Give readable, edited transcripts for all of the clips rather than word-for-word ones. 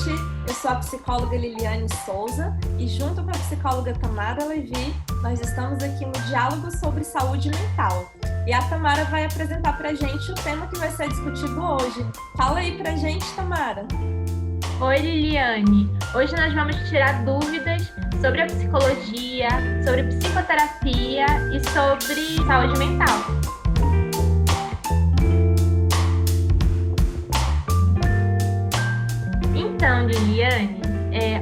gente! Eu sou a psicóloga Liliane Souza e junto com a psicóloga Tamara Levi, nós estamos aqui no Diálogo sobre Saúde Mental. E a Tamara vai apresentar pra gente o tema que vai ser discutido hoje. Fala aí pra gente, Tamara! Oi, Liliane! Hoje nós vamos tirar dúvidas sobre a psicologia, sobre psicoterapia e sobre saúde mental. Então, Liliane,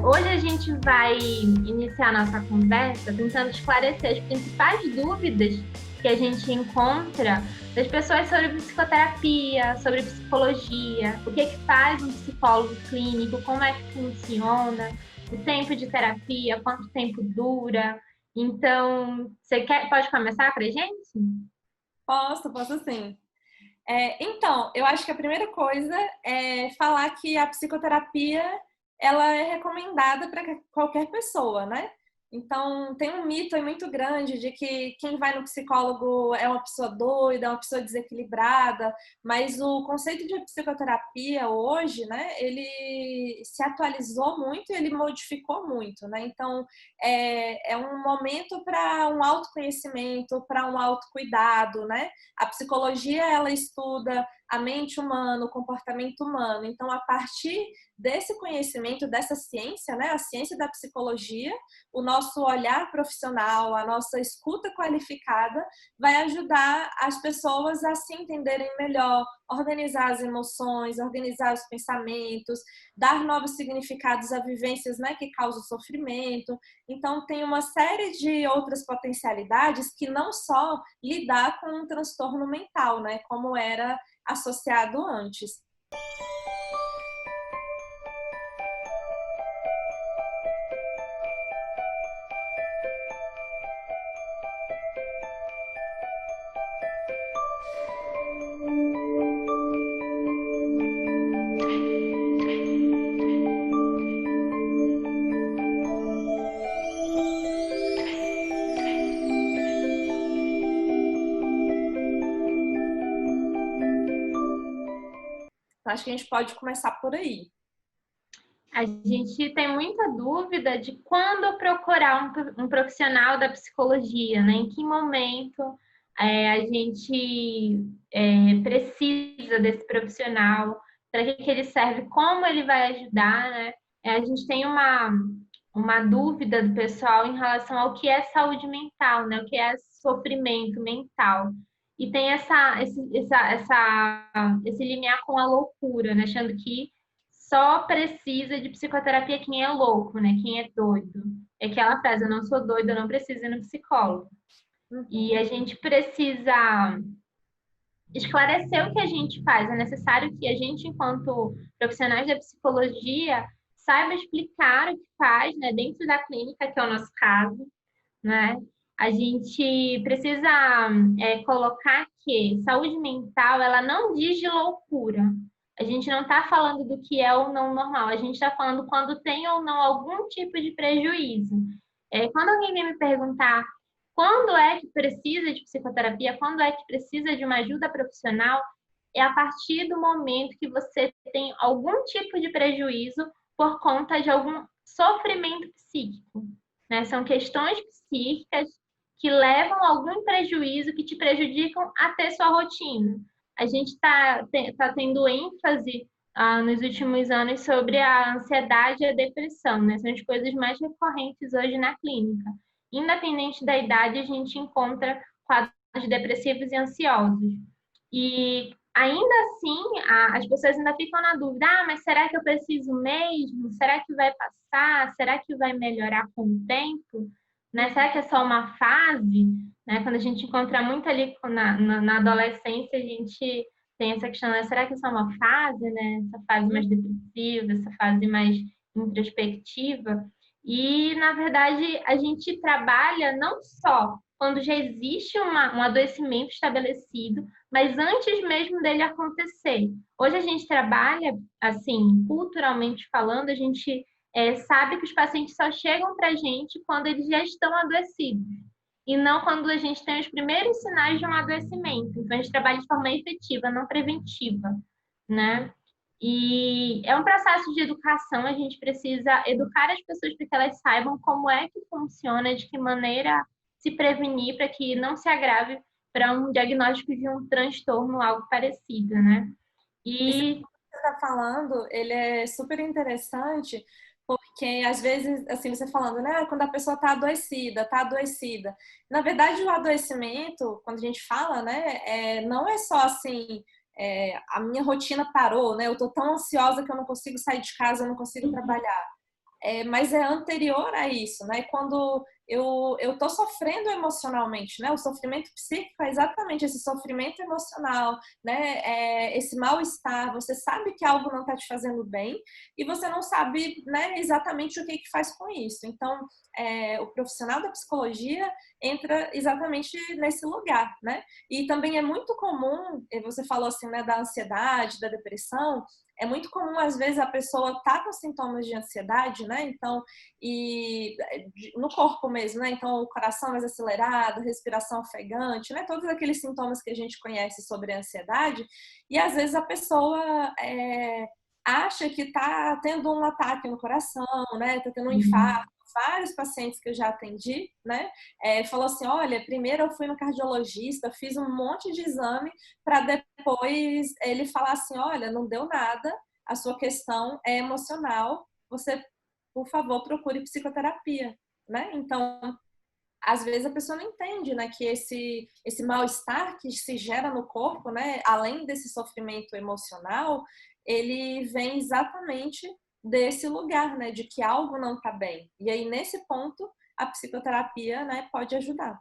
hoje a gente vai iniciar a nossa conversa tentando esclarecer as principais dúvidas que a gente encontra das pessoas sobre psicoterapia, sobre psicologia, o que faz um psicólogo clínico, como é que funciona, o tempo de terapia, quanto tempo dura. Então, pode começar para a gente? Posso sim. Então, eu acho que a primeira coisa é falar que a psicoterapia ela é recomendada para qualquer pessoa, né? Então, tem um mito aí muito grande de que quem vai no psicólogo é uma pessoa doida, é uma pessoa desequilibrada, mas o conceito de psicoterapia hoje, né, ele se atualizou muito e ele modificou muito, né? Então, é um momento para um autoconhecimento, para um autocuidado, né? A psicologia, ela estuda a mente humana, o comportamento humano. Então, a partir desse conhecimento, dessa ciência, né, a ciência da psicologia, o nosso olhar profissional, a nossa escuta qualificada vai ajudar as pessoas a se entenderem melhor, organizar as emoções, organizar os pensamentos, dar novos significados a vivências, né, que causam sofrimento. Então, tem uma série de outras potencialidades que não só lidar com um transtorno mental, né, como era associado antes. Acho que a gente pode começar por aí. A gente tem muita dúvida de quando procurar um profissional da psicologia, né? Em que momento a gente precisa desse profissional, para que ele serve, como ele vai ajudar, né? A gente tem uma dúvida do pessoal em relação ao que é saúde mental, né? O que é sofrimento mental. E tem esse limiar com a loucura, né? Achando que só precisa de psicoterapia quem é louco, né? Quem é doido. É aquela frase, eu não sou doido, eu não preciso ir no psicólogo. E a gente precisa esclarecer o que a gente faz. É necessário que a gente, enquanto profissionais da psicologia, saiba explicar o que faz, né? Dentro da clínica, que é o nosso caso, né? A gente precisa colocar que saúde mental, ela não diz de loucura. A gente não está falando do que é ou não normal, a gente está falando quando tem ou não algum tipo de prejuízo. Quando alguém vem me perguntar quando é que precisa de psicoterapia, quando é que precisa de uma ajuda profissional, é a partir do momento que você tem algum tipo de prejuízo por conta de algum sofrimento psíquico, né? São questões psíquicas que levam a algum prejuízo, que te prejudicam a ter sua rotina. A gente está tendo ênfase nos últimos anos sobre a ansiedade e a depressão, né? São as coisas mais recorrentes hoje na clínica. Independente da idade, a gente encontra quadros depressivos e ansiosos. E ainda assim, as pessoas ainda ficam na dúvida, mas será que eu preciso mesmo? Será que vai passar? Será que vai melhorar com o tempo? Né? Será que é só uma fase? Né? Quando a gente encontra muito ali na adolescência, a gente tem essa questão, né? Será que é só uma fase, né? Essa fase mais depressiva, essa fase mais introspectiva. E, na verdade, a gente trabalha não só quando já existe um adoecimento estabelecido, mas antes mesmo dele acontecer. Hoje a gente trabalha, assim, culturalmente falando, a gente sabe que os pacientes só chegam para a gente quando eles já estão adoecidos, e não quando a gente tem os primeiros sinais de um adoecimento. Então, a gente trabalha de forma efetiva, não preventiva, né? E é um processo de educação, a gente precisa educar as pessoas para que elas saibam como é que funciona, de que maneira se prevenir para que não se agrave para um diagnóstico de um transtorno, algo parecido, né? Isso E que você está falando, ele é super interessante, porque às vezes, assim, você falando, né, quando a pessoa está adoecida, está adoecida. Na verdade, o adoecimento, quando a gente fala, né, não é só assim, a minha rotina parou, né, eu estou tão ansiosa que eu não consigo sair de casa, eu não consigo trabalhar. Mas é anterior a isso, né? Quando eu tô sofrendo emocionalmente, né? O sofrimento psíquico é exatamente esse sofrimento emocional, né? Esse mal-estar. Você sabe que algo não está te fazendo bem e você não sabe, né, exatamente o que que faz com isso. Então, o profissional da psicologia entra exatamente nesse lugar, né? E também é muito comum, você falou assim, né, da ansiedade, da depressão. É muito comum, às vezes, a pessoa tá com sintomas de ansiedade, né? Então, e no corpo mesmo, né? Então, o coração mais acelerado, respiração ofegante, né? Todos aqueles sintomas que a gente conhece sobre a ansiedade. E, às vezes, a pessoa acha que tá tendo um ataque no coração, né? Tá tendo um infarto. Vários pacientes que eu já atendi, né? Falou assim, olha, primeiro eu fui no cardiologista, fiz um monte de exame para depois ele falar assim, olha, não deu nada, a sua questão é emocional, você, por favor, procure psicoterapia, né? Então, às vezes a pessoa não entende, né, que esse mal-estar que se gera no corpo, né, além desse sofrimento emocional, ele vem exatamente desse lugar, né, de que algo não está bem. E aí, nesse ponto, a psicoterapia, né, pode ajudar.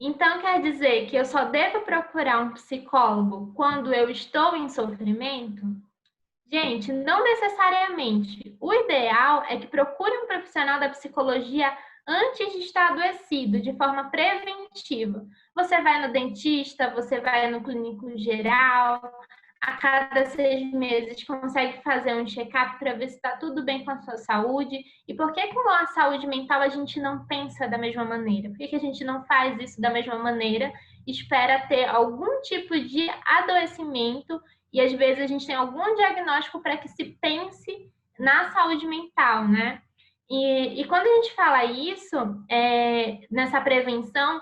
então quer dizer que eu só devo procurar um psicólogo quando eu estou em sofrimento? Gente, não necessariamente. O ideal é que procure um profissional da psicologia antes de estar adoecido, de forma preventiva. Você vai no dentista, você vai no clínico geral, a cada 6 meses consegue fazer um check-up para ver se está tudo bem com a sua saúde. E por que com a saúde mental a gente não pensa da mesma maneira? Por que a gente não faz isso da mesma maneira? Espera ter algum tipo de adoecimento e às vezes a gente tem algum diagnóstico para que se pense na saúde mental, né? E quando a gente fala isso, nessa prevenção,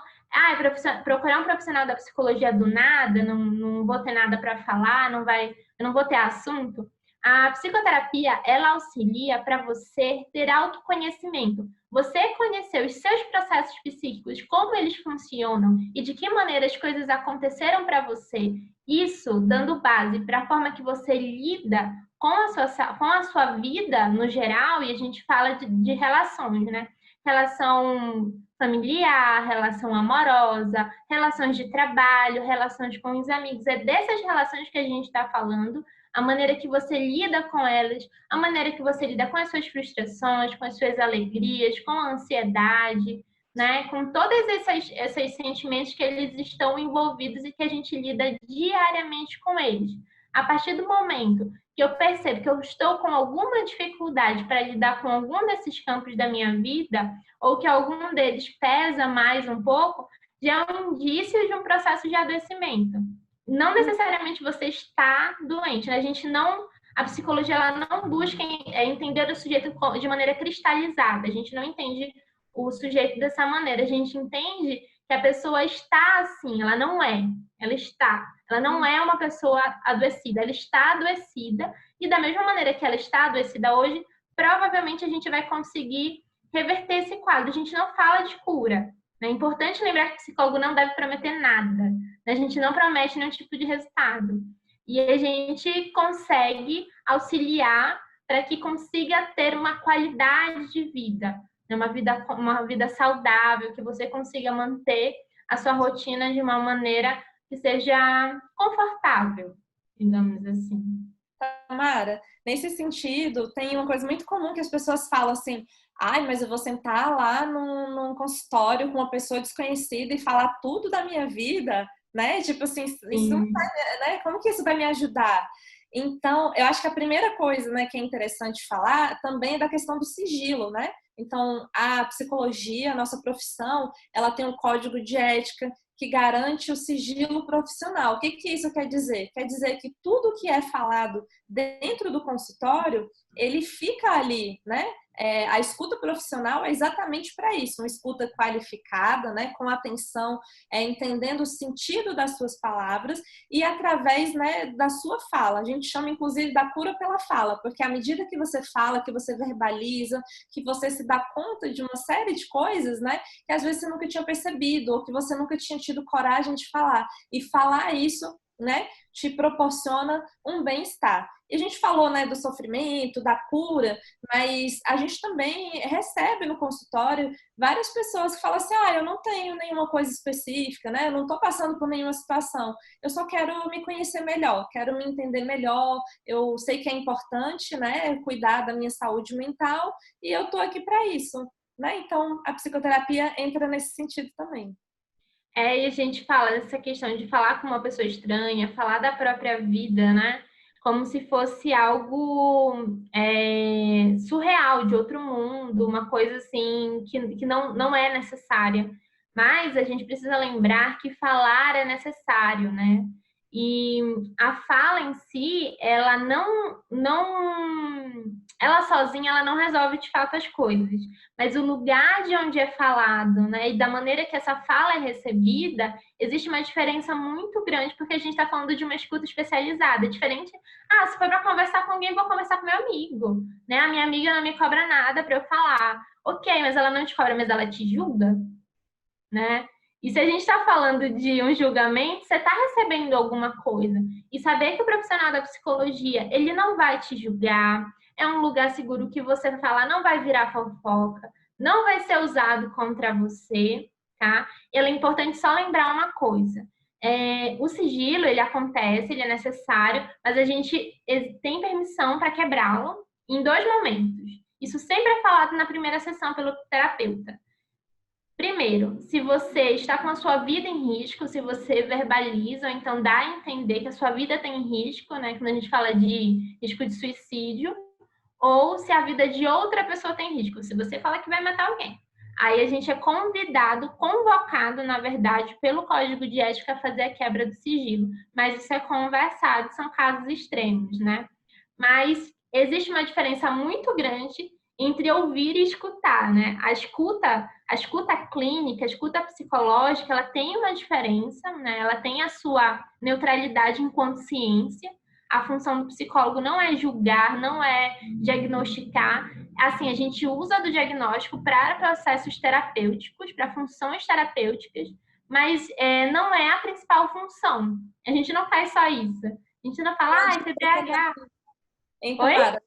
procurar um profissional da psicologia do nada, não vou ter nada para falar, eu não vou ter assunto. A psicoterapia, ela auxilia para você ter autoconhecimento. Você conhecer os seus processos psíquicos, como eles funcionam e de que maneira as coisas aconteceram para você. Isso dando base para a forma que você lida com a sua vida no geral, e a gente fala de relações, né? Relação familiar, relação amorosa, relações de trabalho, relações com os amigos. É dessas relações que a gente está falando, a maneira que você lida com elas, a maneira que você lida com as suas frustrações, com as suas alegrias, com a ansiedade, né? Com todos esses sentimentos que eles estão envolvidos e que a gente lida diariamente com eles. A partir do momento que eu percebo que eu estou com alguma dificuldade para lidar com algum desses campos da minha vida, ou que algum deles pesa mais um pouco, já é um indício de um processo de adoecimento. Não necessariamente você está doente, né? A psicologia ela não busca entender o sujeito de maneira cristalizada. A gente não entende o sujeito dessa maneira. A gente entende que a pessoa está assim, ela não é. Ela está. Ela não é uma pessoa adoecida, ela está adoecida. E da mesma maneira que ela está adoecida hoje, provavelmente a gente vai conseguir reverter esse quadro. A gente não fala de cura. É importante lembrar que o psicólogo não deve prometer nada. A gente não promete nenhum tipo de resultado. E a gente consegue auxiliar para que consiga ter uma qualidade de vida, uma vida saudável, que você consiga manter a sua rotina de uma maneira que seja confortável, digamos assim. Tamara, nesse sentido, tem uma coisa muito comum que as pessoas falam assim, ai, mas eu vou sentar lá num consultório com uma pessoa desconhecida e falar tudo da minha vida, né? Tipo assim, isso não vai, né? Como que isso vai me ajudar? Então, eu acho que a primeira coisa, né, que é interessante falar também é da questão do sigilo, né? Então, a psicologia, a nossa profissão, ela tem um código de ética que garante o sigilo profissional. O que que isso quer dizer? Quer dizer que tudo que é falado dentro do consultório, ele fica ali, né? A escuta profissional é exatamente para isso, uma escuta qualificada, né, com atenção, entendendo o sentido das suas palavras e através, né, da sua fala. A gente chama, inclusive, da cura pela fala, porque à medida que você fala, que você verbaliza, que você se dá conta de uma série de coisas, né, que às vezes você nunca tinha percebido ou que você nunca tinha tido coragem de falar. E falar isso, né, te proporciona um bem-estar. E a gente falou, né, do sofrimento, da cura, mas a gente também recebe no consultório várias pessoas que falam assim, eu não tenho nenhuma coisa específica, né, eu não estou passando por nenhuma situação, eu só quero me conhecer melhor, quero me entender melhor, eu sei que é importante, né, cuidar da minha saúde mental e eu estou aqui para isso, né, então a psicoterapia entra nesse sentido também. E a gente fala dessa questão de falar com uma pessoa estranha, falar da própria vida, né? Como se fosse algo surreal, de outro mundo, uma coisa assim que não é necessária. Mas a gente precisa lembrar que falar é necessário, né? E a fala em si, ela sozinha, ela não resolve de fato as coisas. Mas o lugar de onde é falado, né, e da maneira que essa fala é recebida, existe uma diferença muito grande, porque a gente está falando de uma escuta especializada. Diferente, se for para conversar com alguém, vou conversar com meu amigo, né? A minha amiga não me cobra nada para eu falar. Ok, mas ela não te cobra, mas ela te julga, né? E se a gente está falando de um julgamento, você está recebendo alguma coisa. E saber que o profissional da psicologia, ele não vai te julgar, é um lugar seguro que você falar, não vai virar fofoca, não vai ser usado contra você, tá? E é importante só lembrar uma coisa. O sigilo, ele acontece, ele é necessário, mas a gente tem permissão para quebrá-lo em 2 momentos. Isso sempre é falado na primeira sessão pelo terapeuta. Primeiro, se você está com a sua vida em risco, se você verbaliza, ou então dá a entender que a sua vida tem risco, né? Quando a gente fala de risco de suicídio, ou se a vida de outra pessoa tem risco, se você fala que vai matar alguém. Aí a gente é convocado, na verdade, pelo Código de Ética a fazer a quebra do sigilo. Mas isso é conversado, são casos extremos, né? Mas existe uma diferença muito grande entre ouvir e escutar, né? A escuta clínica, a escuta psicológica, ela tem uma diferença, né? Ela tem a sua neutralidade enquanto ciência. A função do psicólogo não é julgar, não é diagnosticar. Assim, a gente usa do diagnóstico para processos terapêuticos, para funções terapêuticas, mas não é a principal função. A gente não faz só isso. A gente não fala, é TDAH. Então, Mara,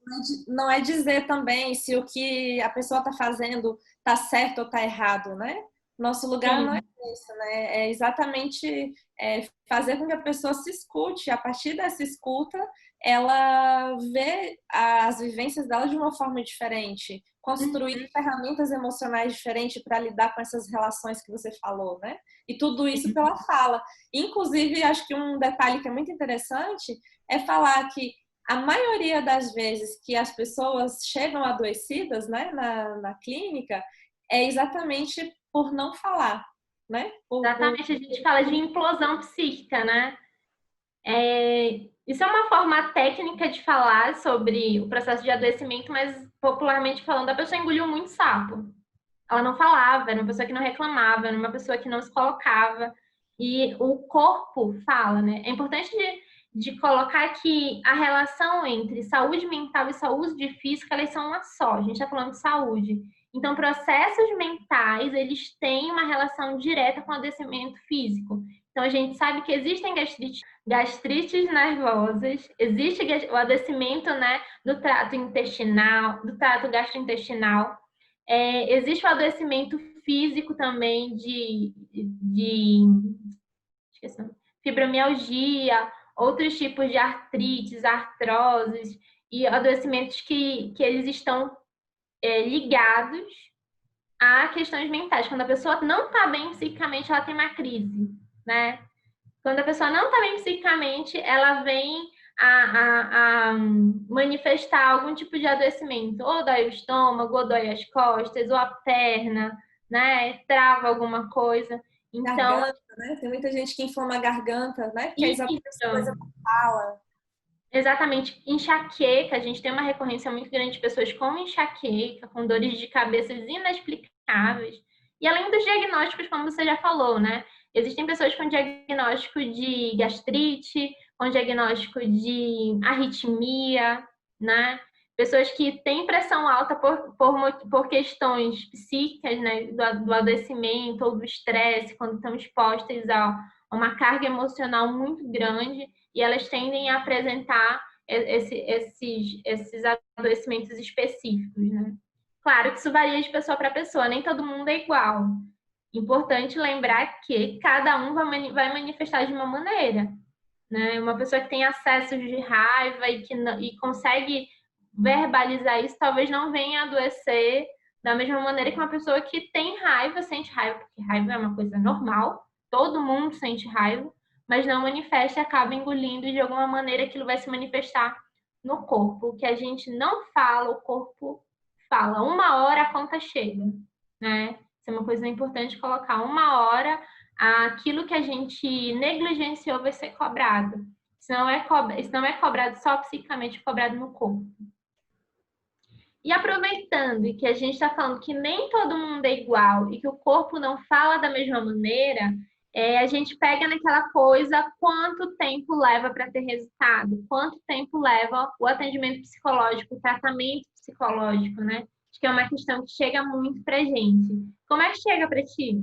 não é dizer também se o que a pessoa está fazendo está certo ou está errado, né? Nosso lugar não é isso, né? É exatamente fazer com que a pessoa se escute. A partir dessa escuta, ela vê as vivências dela de uma forma diferente, construir ferramentas emocionais diferentes para lidar com essas relações que você falou, né? E tudo isso pela fala. Inclusive, acho que um detalhe que é muito interessante é falar que a maioria das vezes que as pessoas chegam adoecidas, né, na clínica, é exatamente por não falar, né? Exatamente, a gente fala de implosão psíquica, né? Isso é uma forma técnica de falar sobre o processo de adoecimento, mas popularmente falando, a pessoa engoliu muito sapo. Ela não falava, era uma pessoa que não reclamava, era uma pessoa que não se colocava. E o corpo fala, né? É importante de colocar que a relação entre saúde mental e saúde física, elas são uma só. A gente está falando de saúde. Então, processos mentais, eles têm uma relação direta com o adoecimento físico. Então, a gente sabe que existem gastrites nervosas, existe o adoecimento, né, do trato intestinal, do trato gastrointestinal. Existe o adoecimento físico também de fibromialgia, outros tipos de artrites, artroses e adoecimentos que eles estão ligados a questões mentais. Quando a pessoa não está bem psicicamente, ela tem uma crise, né? Quando a pessoa não está bem psicicamente, ela vem a manifestar algum tipo de adoecimento. Ou dói o estômago, ou dói as costas, ou a perna, né? Trava alguma coisa. Então, Garganta, né? Tem muita gente que inflama a garganta, né? Que é isso, exatamente essa coisa da fala. exatamente, enxaqueca, a gente tem uma recorrência muito grande de pessoas com enxaqueca, com dores de cabeça inexplicáveis. E além dos diagnósticos, como você já falou, né? Existem pessoas com diagnóstico de gastrite, com diagnóstico de arritmia, né? Pessoas que têm pressão alta por questões psíquicas, né? Do adoecimento ou do estresse, quando estão expostas a uma carga emocional muito grande e elas tendem a apresentar esses adoecimentos específicos, né? Claro que isso varia de pessoa para pessoa, nem todo mundo é igual. Importante lembrar que cada um vai manifestar de uma maneira, né? Uma pessoa que tem acessos de raiva e consegue verbalizar isso, talvez não venha a adoecer da mesma maneira que uma pessoa que tem raiva, sente raiva, porque raiva é uma coisa normal, todo mundo sente raiva, mas não manifesta e acaba engolindo e de alguma maneira aquilo vai se manifestar no corpo. O que a gente não fala, o corpo fala. 1 hora a conta chega, né? Isso é uma coisa importante colocar. 1 hora, aquilo que a gente negligenciou vai ser cobrado. Isso não é cobrado só psicicamente, é cobrado no corpo. E aproveitando que a gente está falando que nem todo mundo é igual e que o corpo não fala da mesma maneira, a gente pega naquela coisa quanto tempo leva para ter resultado, quanto tempo leva o atendimento psicológico, o tratamento psicológico, né? Acho que é uma questão que chega muito para gente. Como é que chega para ti?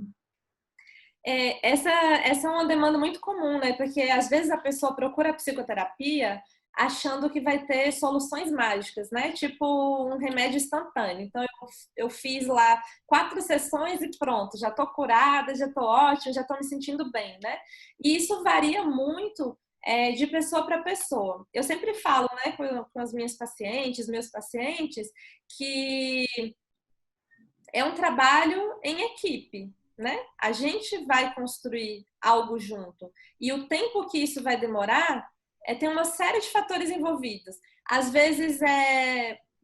Essa é uma demanda muito comum, né? Porque às vezes a pessoa procura a psicoterapia achando que vai ter soluções mágicas, né? Tipo um remédio instantâneo. Então eu fiz lá 4 sessões e pronto, já tô curada, já tô ótima, já tô me sentindo bem, né? E isso varia muito de pessoa para pessoa. Eu sempre falo, né, com as minhas pacientes, meus pacientes, que é um trabalho em equipe, né? A gente vai construir algo junto. E o tempo que isso vai demorar tem uma série de fatores envolvidos. Às vezes,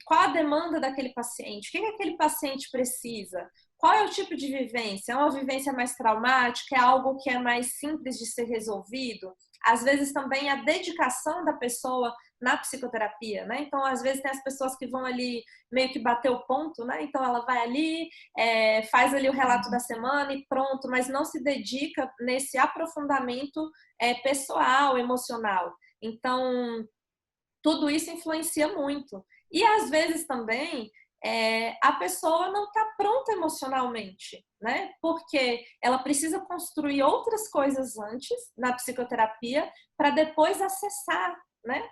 qual a demanda daquele paciente? O que aquele paciente precisa? Qual é o tipo de vivência? É uma vivência mais traumática? É algo que é mais simples de ser resolvido? Às vezes também a dedicação da pessoa na psicoterapia, né? Então, às vezes tem as pessoas que vão ali meio que bater o ponto, né? Então ela vai ali, faz ali o relato da semana e pronto, mas não se dedica nesse aprofundamento pessoal, emocional. Então, tudo isso influencia muito. E às vezes também a pessoa não está pronta emocionalmente, né? Porque ela precisa construir outras coisas antes na psicoterapia para depois acessar, né,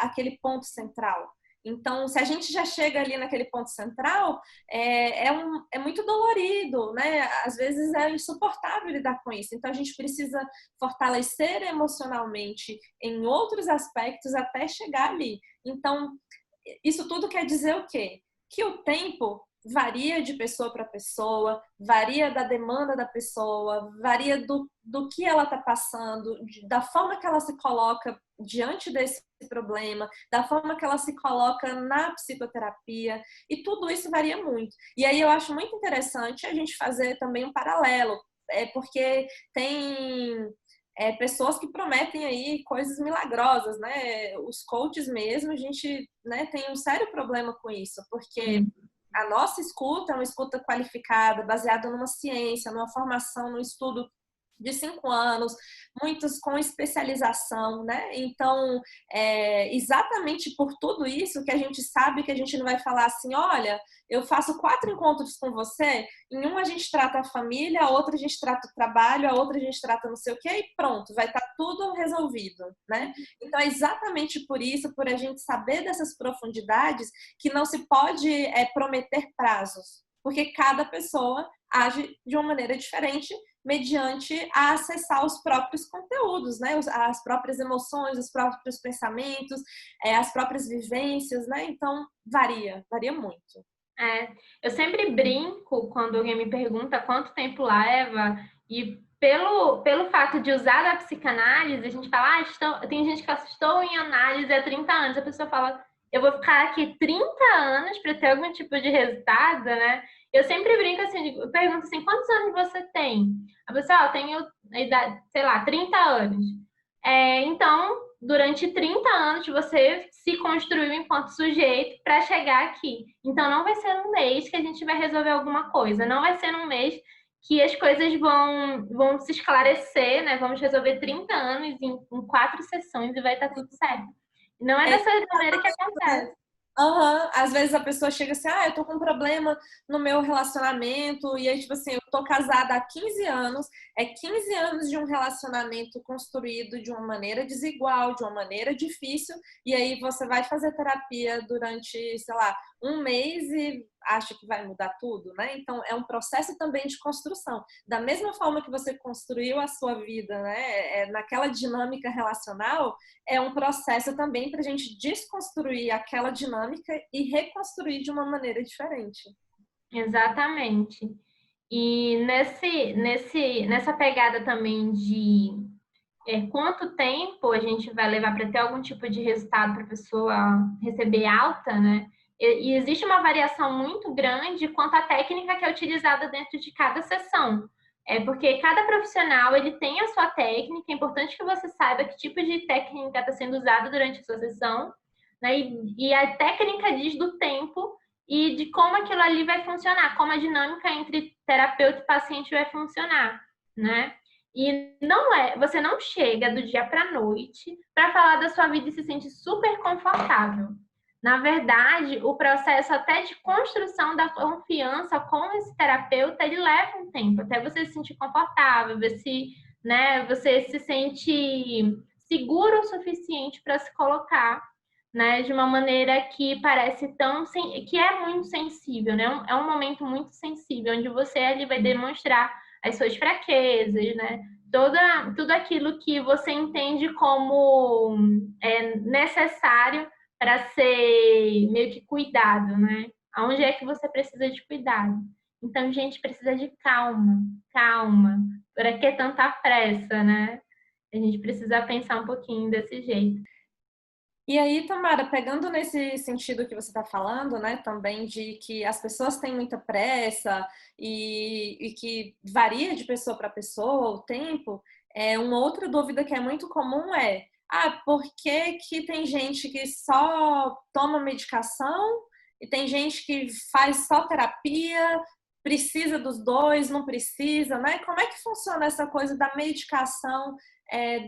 aquele ponto central. Então, se a gente já chega ali naquele ponto central, é muito dolorido, né? Às vezes é insuportável lidar com isso. Então, a gente precisa fortalecer emocionalmente em outros aspectos até chegar ali. Então, isso tudo quer dizer o quê? Que o tempo varia de pessoa para pessoa, varia da demanda da pessoa, varia do que ela está passando, da forma que ela se coloca diante desse problema, da forma que ela se coloca na psicoterapia, e tudo isso varia muito. E aí eu acho muito interessante a gente fazer também um paralelo, porque tem pessoas que prometem aí coisas milagrosas, né? Os coaches mesmo, a gente, né, tem um sério problema com isso, porque a nossa escuta é uma escuta qualificada, baseada numa ciência, numa formação, num estudo de 5 anos, muitos com especialização, né? Então, exatamente por tudo isso que a gente sabe que a gente não vai falar assim, olha, eu faço 4 encontros com você, em um a gente trata a família, a outra a gente trata o trabalho, a outra a gente trata não sei o quê, e pronto, vai estar tudo resolvido, né? Então, é exatamente por isso, por a gente saber dessas profundidades, que não se pode prometer prazos, porque cada pessoa age de uma maneira diferente mediante a acessar os próprios conteúdos, né? As próprias emoções, os próprios pensamentos, as próprias vivências, né? Então, varia muito. Eu sempre brinco quando alguém me pergunta quanto tempo leva, e pelo fato de usar a psicanálise, a gente fala, tem gente que estou em análise há 30 anos, a pessoa fala, eu vou ficar aqui 30 anos para ter algum tipo de resultado, né? Eu sempre brinco assim, eu pergunto assim, quantos anos você tem? A pessoa, eu tenho a idade, sei lá, 30 anos. Então, durante 30 anos, você se construiu enquanto sujeito para chegar aqui. Então, não vai ser um mês que a gente vai resolver alguma coisa. Não vai ser um mês que as coisas vão se esclarecer, né? Vamos resolver 30 anos em 4 sessões e vai estar tudo certo. Não é dessa maneira que acontece. Às vezes a pessoa chega assim, eu tô com um problema no meu relacionamento, e aí, tipo assim, eu tô casada há 15 anos, 15 anos de um relacionamento construído de uma maneira desigual, de uma maneira difícil, e aí você vai fazer terapia durante, sei lá, um mês e acha que vai mudar tudo, né? Então, é um processo também de construção. Da mesma forma que você construiu a sua vida, né, naquela dinâmica relacional, é um processo também para a gente desconstruir aquela dinâmica e reconstruir de uma maneira diferente. Exatamente. E nessa pegada também de quanto tempo a gente vai levar para ter algum tipo de resultado para a pessoa receber alta, né? E existe uma variação muito grande quanto à técnica que é utilizada dentro de cada sessão. Porque cada profissional ele tem a sua técnica, é importante que você saiba que tipo de técnica está sendo usada durante a sua sessão, né? E a técnica diz do tempo e de como aquilo ali vai funcionar, como a dinâmica entre terapeuta e paciente vai funcionar, né? E você não chega do dia para a noite para falar da sua vida e se sente super confortável. Na verdade, o processo até de construção da confiança com esse terapeuta, ele leva um tempo, até você se sentir confortável, ver se, né, você se sente seguro o suficiente para se colocar, né, de uma maneira que parece que é muito sensível, né? É um momento muito sensível, onde você ali vai demonstrar as suas fraquezas, né? Tudo aquilo que você entende como necessário para ser meio que cuidado, né? Aonde é que você precisa de cuidado? Então, gente, precisa de calma, calma. Para que tanta pressa, né? A gente precisa pensar um pouquinho desse jeito. E aí, Tamara, pegando nesse sentido que você está falando, né, também de que as pessoas têm muita pressa e que varia de pessoa para pessoa o tempo, uma outra dúvida que é muito comum por que que tem gente que só toma medicação e tem gente que faz só terapia, precisa dos dois, não precisa, né? Como é que funciona essa coisa da medicação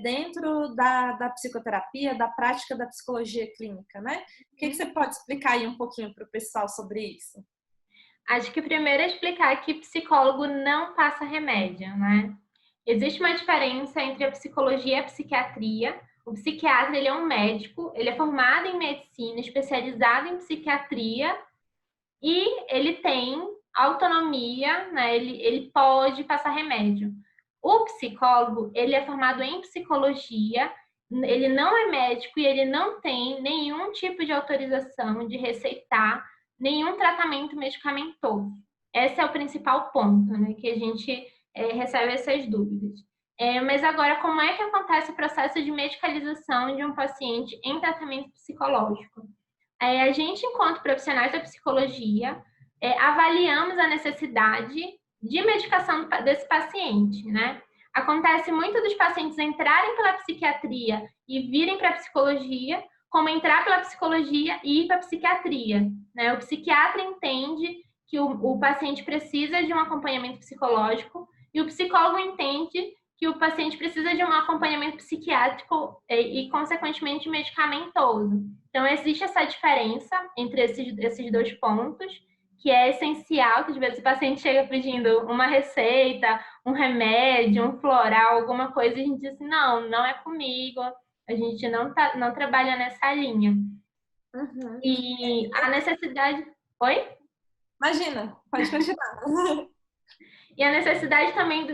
dentro da psicoterapia, da prática da psicologia clínica, né? O que você pode explicar aí um pouquinho para o pessoal sobre isso? Acho que primeiro é explicar que psicólogo não passa remédio, né? Existe uma diferença entre a psicologia e a psiquiatria. O psiquiatra, ele é um médico, ele é formado em medicina, especializado em psiquiatria e ele tem autonomia, né? Ele pode passar remédio. O psicólogo, ele é formado em psicologia, ele não é médico e ele não tem nenhum tipo de autorização de receitar nenhum tratamento medicamentoso. Esse é o principal ponto, né? Que a gente recebe essas dúvidas. Mas agora, como é que acontece o processo de medicalização de um paciente em tratamento psicológico? A gente, enquanto profissionais da psicologia, avaliamos a necessidade de medicação desse paciente, né? Acontece muito dos pacientes entrarem pela psiquiatria e virem para a psicologia, como entrar pela psicologia e ir para a psiquiatria, né? O psiquiatra entende que o paciente precisa de um acompanhamento psicológico e o psicólogo entende que o paciente precisa de um acompanhamento psiquiátrico e consequentemente, medicamentoso. Então, existe essa diferença entre esses dois pontos, que é essencial, que às vezes o paciente chega pedindo uma receita, um remédio, um floral, alguma coisa, e a gente diz assim, não é comigo, a gente não trabalha nessa linha. Uhum. E a necessidade... Oi? Imagina, pode continuar. E a necessidade também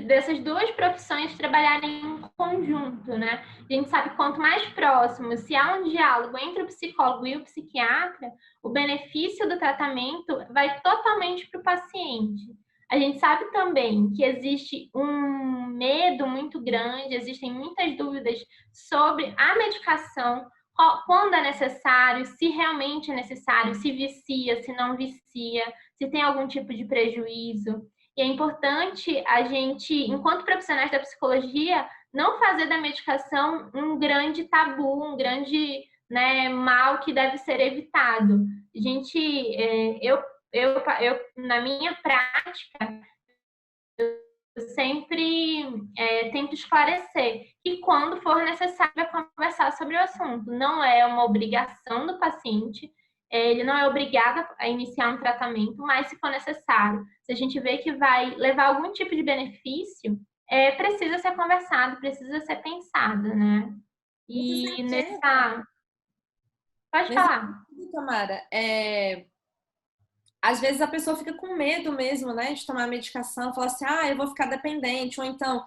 dessas duas profissões trabalharem em conjunto, né? A gente sabe que quanto mais próximo, se há um diálogo entre o psicólogo e o psiquiatra, o benefício do tratamento vai totalmente para o paciente. A gente sabe também que existe um medo muito grande, existem muitas dúvidas sobre a medicação, quando é necessário, se realmente é necessário, se vicia, se não vicia, se tem algum tipo de prejuízo. E E é importante a gente, enquanto profissionais da psicologia, não fazer da medicação um grande tabu, um grande, né, mal que deve ser evitado. Gente, na minha prática, eu sempre tento esclarecer que quando for necessário conversar sobre o assunto. Não é uma obrigação do paciente, ele não é obrigado a iniciar um tratamento, mas se for necessário, se a gente vê que vai levar algum tipo de benefício, precisa ser conversado, precisa ser pensado, né? E nessa... Pode Nesse falar. sentido, Tamara, às vezes a pessoa fica com medo mesmo, né, de tomar medicação, fala assim, eu vou ficar dependente, ou então,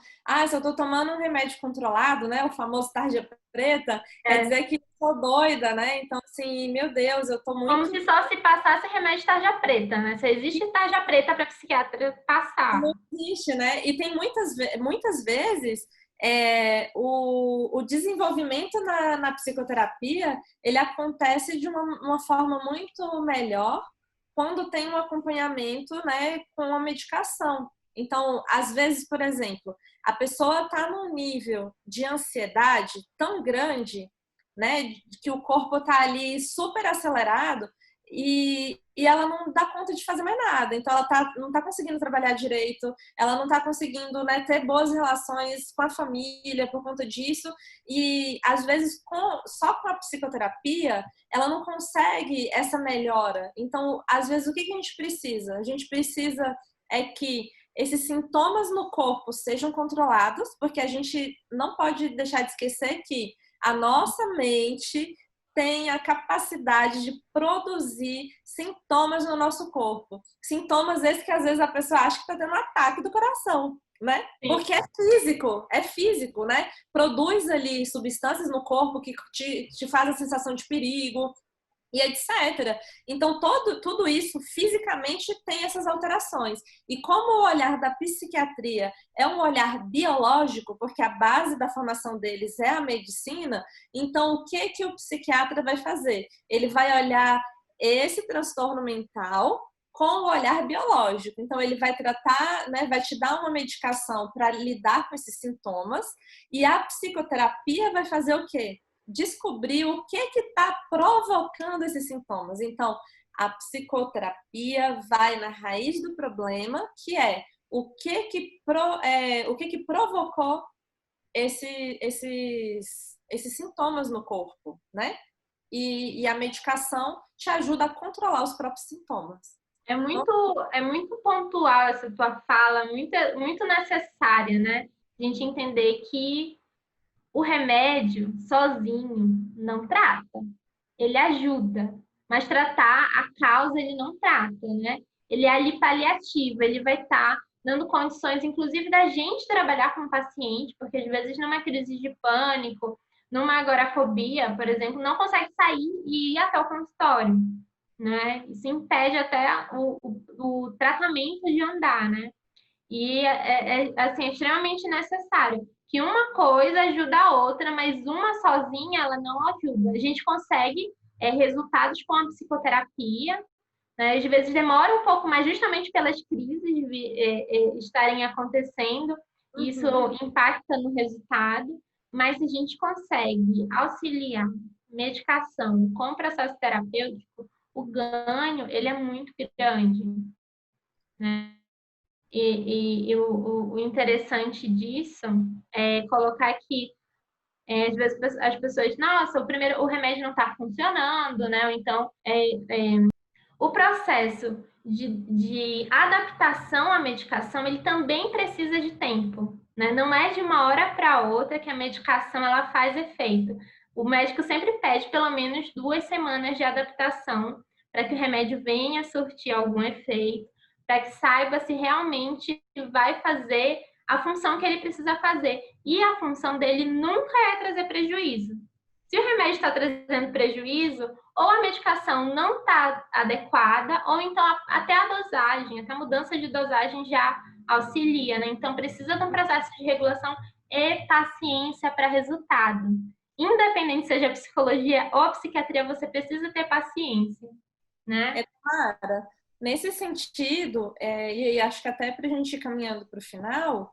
se eu tô tomando um remédio controlado, né, o famoso tarja preta, quer É, dizer que eu tô doida, né? Então, assim, meu Deus, eu tô como muito. se só se passasse remédio tarja preta, né? Se existe tarja preta para psiquiatra passar. Não existe, né? E tem muitas vezes o desenvolvimento na psicoterapia ele acontece de uma forma muito melhor quando tem um acompanhamento, né, com a medicação. Então, às vezes, por exemplo, a pessoa está num nível de ansiedade tão grande, né, que o corpo está ali super acelerado e ela não dá conta de fazer mais nada. Então, ela não está conseguindo trabalhar direito, ela não está conseguindo, né, ter boas relações com a família por conta disso. E, às vezes, só com a psicoterapia, ela não consegue essa melhora. Então, às vezes, o que a gente precisa? A gente precisa que esses sintomas no corpo sejam controlados, porque a gente não pode deixar de esquecer que a nossa mente tem a capacidade de produzir sintomas no nosso corpo. Sintomas esses que às vezes a pessoa acha que está tendo um ataque do coração, né? Sim. Porque é físico, né? Produz ali substâncias no corpo que te faz a sensação de perigo, e etc. Então, tudo isso fisicamente tem essas alterações. E como o olhar da psiquiatria é um olhar biológico, porque a base da formação deles é a medicina, então o que o psiquiatra vai fazer? Ele vai olhar esse transtorno mental com o olhar biológico. Então, ele vai tratar, né, vai te dar uma medicação para lidar com esses sintomas, e a psicoterapia vai fazer o quê? Descobrir o que está provocando esses sintomas. Então, a psicoterapia vai na raiz do problema, que é o que provocou esses sintomas no corpo, né? E a medicação te ajuda a controlar os próprios sintomas. É muito pontual essa tua fala, muito necessária, né? A gente entender que o remédio sozinho não trata, ele ajuda, mas tratar a causa ele não trata, né? Ele é ali paliativo, ele vai estar dando condições, inclusive, da gente trabalhar com o paciente, porque às vezes numa crise de pânico, numa agorafobia, por exemplo, não consegue sair e ir até o consultório, né? Isso impede até o tratamento de andar, né? E assim, é extremamente necessário que uma coisa ajuda a outra, mas uma sozinha ela não ajuda. A gente consegue resultados com a psicoterapia, né? Às vezes demora um pouco mais, justamente pelas crises estarem acontecendo, isso impacta no resultado, mas se a gente consegue auxiliar medicação com processo terapêutico, o ganho ele é muito grande, né? E o interessante disso é colocar que às vezes as pessoas, nossa, o remédio não está funcionando, né? Ou então, o processo de adaptação à medicação, ele também precisa de tempo, né? Não é de uma hora para outra que a medicação ela faz efeito. O médico sempre pede pelo menos 2 semanas de adaptação para que o remédio venha a surtir algum efeito, para que saiba se realmente vai fazer a função que ele precisa fazer. E a função dele nunca é trazer prejuízo. Se o remédio está trazendo prejuízo, ou a medicação não está adequada, ou então até a dosagem, até a mudança de dosagem já auxilia, né? Então, precisa de um processo de regulação e paciência para resultado. Independente seja a psicologia ou a psiquiatria, você precisa ter paciência, né? Clara, nesse sentido, e acho que até para a gente ir caminhando para o final,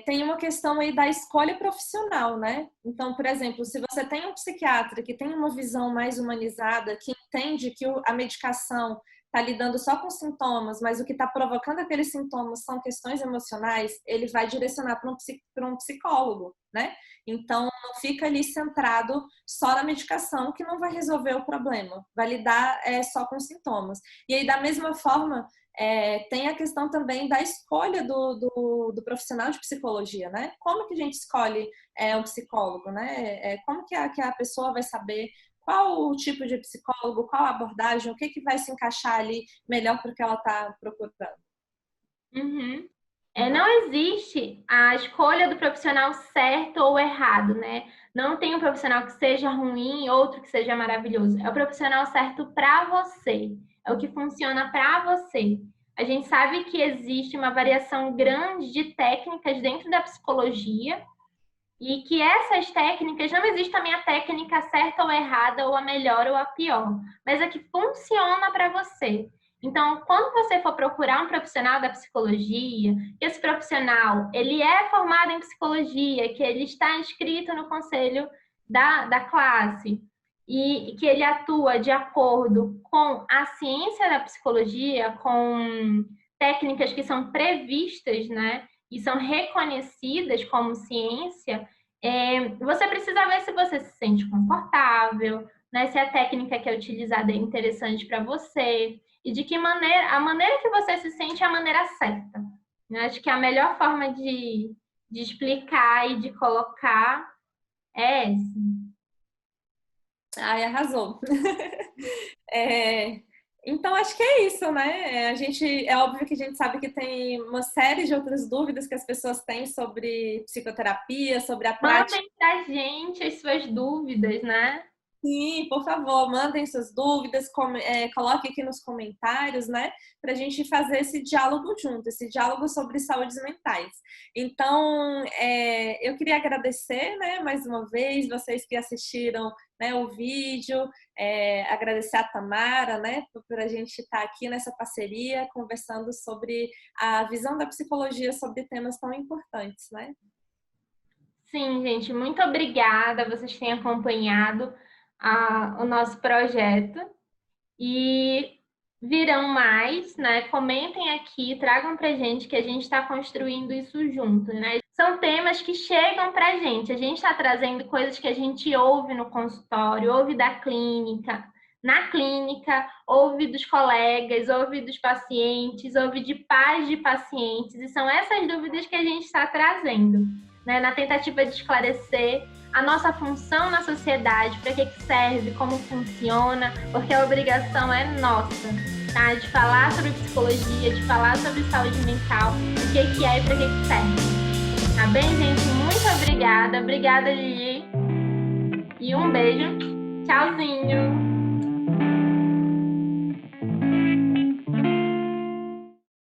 tem uma questão aí da escolha profissional, né? Então, por exemplo, se você tem um psiquiatra que tem uma visão mais humanizada, que entende que a medicação está lidando só com sintomas, mas o que está provocando aqueles sintomas são questões emocionais, ele vai direcionar para um psicólogo, né? Então, não fica ali centrado só na medicação, que não vai resolver o problema, vai lidar só com sintomas. E aí, da mesma forma, tem a questão também da escolha do profissional de psicologia, né? Como que a gente escolhe um psicólogo, né? Como que a pessoa vai saber qual o tipo de psicólogo, qual a abordagem, o que vai se encaixar ali melhor para o que ela está procurando? Uhum. Não existe a escolha do profissional certo ou errado, né? Não tem um profissional que seja ruim e outro que seja maravilhoso. É o profissional certo para você. É o que funciona para você. A gente sabe que existe uma variação grande de técnicas dentro da psicologia e que essas técnicas, não existe também a técnica certa ou errada, ou a melhor ou a pior, mas a que funciona para você. Então, quando você for procurar um profissional da psicologia, que esse profissional, ele é formado em psicologia, que ele está inscrito no conselho da classe e que ele atua de acordo com a ciência da psicologia, com técnicas que são previstas, né, e são reconhecidas como ciência, você precisa ver se você se sente confortável, né, se a técnica que é utilizada é interessante para você, e de que maneira, a maneira que você se sente é a maneira certa. Eu acho que a melhor forma de explicar e de colocar é essa. Ai, arrasou. Então, acho que é isso, né? É óbvio que a gente sabe que tem uma série de outras dúvidas que as pessoas têm sobre psicoterapia, sobre a prática. Mandem pra gente as suas dúvidas, né? Sim, por favor, mandem suas dúvidas, coloque aqui nos comentários, né? Para a gente fazer esse diálogo junto, esse diálogo sobre saúdes mentais. Então, eu queria agradecer, né, mais uma vez, vocês que assistiram, né, o vídeo, agradecer a Tamara, né, por a gente estar aqui nessa parceria, conversando sobre a visão da psicologia sobre temas tão importantes, né? Sim, gente, muito obrigada. Vocês têm acompanhado o nosso projeto e virão mais, né? Comentem aqui, tragam pra gente que a gente está construindo isso junto, né? São temas que chegam pra gente. A gente está trazendo coisas que a gente ouve no consultório, ouve da clínica, na clínica, ouve dos colegas, ouve dos pacientes, ouve de pais de pacientes, e são essas dúvidas que a gente está trazendo, né? Na tentativa de esclarecer a nossa função na sociedade, para que serve, como funciona, porque a obrigação é nossa, tá? De falar sobre psicologia, de falar sobre saúde mental, o que é e para que serve. Tá bem, gente? Muito obrigada. Obrigada, Lili. E um beijo. Tchauzinho.